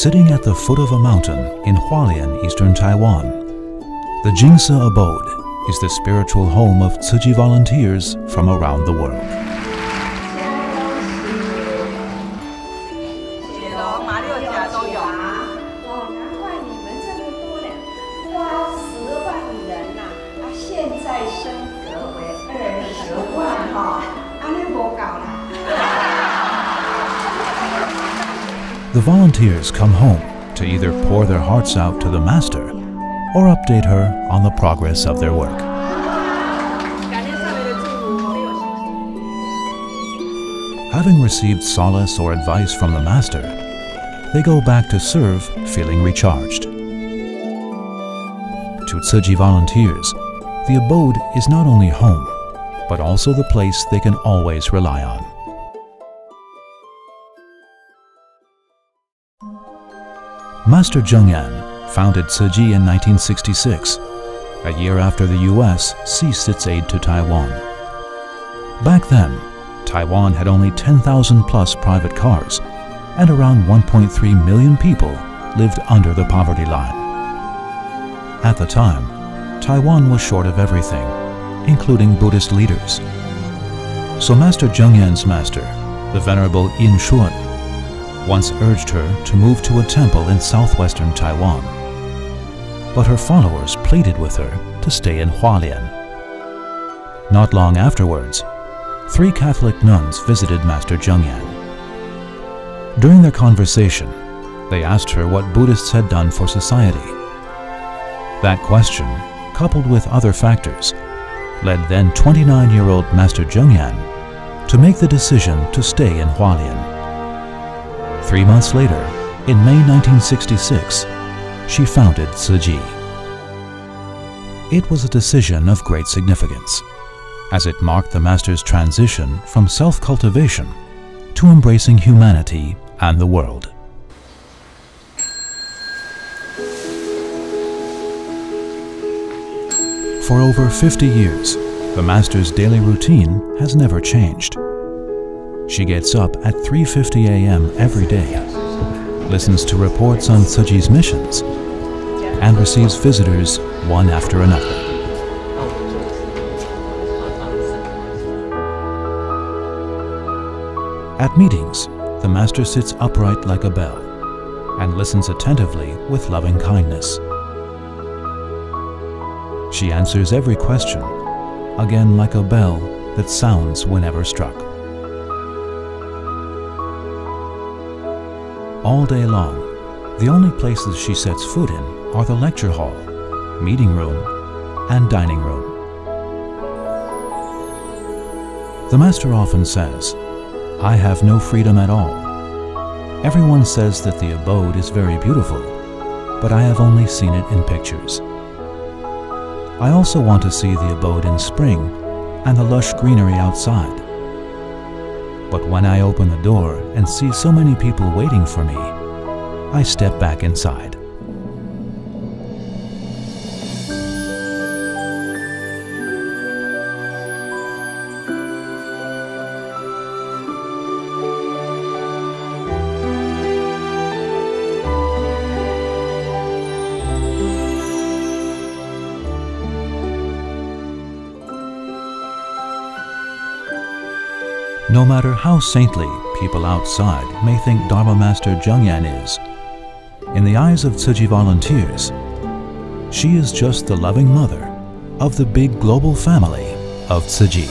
Sitting at the foot of a mountain in Hualien, eastern Taiwan, the Jingse abode is the spiritual home of Tzu-Chi volunteers from around the world. The volunteers come home to either pour their hearts out to the Master or update her on the progress of their work. Having received solace or advice from the Master, they go back to serve feeling recharged. To Tzu-Chi volunteers, the abode is not only home, but also the place they can always rely on. Master Cheng founded Tzu-Chi in 1966, a year after the U.S. ceased its aid to Taiwan. Back then, Taiwan had only 10,000 plus private cars, and around 1.3 million people lived under the poverty line. At the time, Taiwan was short of everything, including Buddhist leaders. So Master Cheng's master, the Venerable Yin Shun, once urged her to move to a temple in southwestern Taiwan. But her followers pleaded with her to stay in Hualien. Not long afterwards, 3 Catholic nuns visited Master Cheng. During their conversation, they asked her what Buddhists had done for society. That question, coupled with other factors, led then 29-year-old Master Cheng to make the decision to stay in Hualien. 3 months later, in May 1966, she founded Tzu-Chi. It was a decision of great significance, as it marked the Master's transition from self-cultivation to embracing humanity and the world. For over 50 years, the Master's daily routine has never changed. She gets up at 3:50 a.m. every day, listens to reports on Tzu-Chi's missions, and receives visitors one after another. At meetings, the Master sits upright like a bell and listens attentively with loving kindness. She answers every question, again like a bell that sounds whenever struck. All day long, the only places she sets foot in are the lecture hall, meeting room, and dining room. The Master often says, "I have no freedom at all. Everyone says that the abode is very beautiful, but I have only seen it in pictures. I also want to see the abode in spring and the lush greenery outside. But when I open the door and see so many people waiting for me, I step back inside." No matter how saintly people outside may think Dharma Master Cheng is, in the eyes of Tzu-Chi volunteers, she is just the loving mother of the big global family of Tzu-Chi.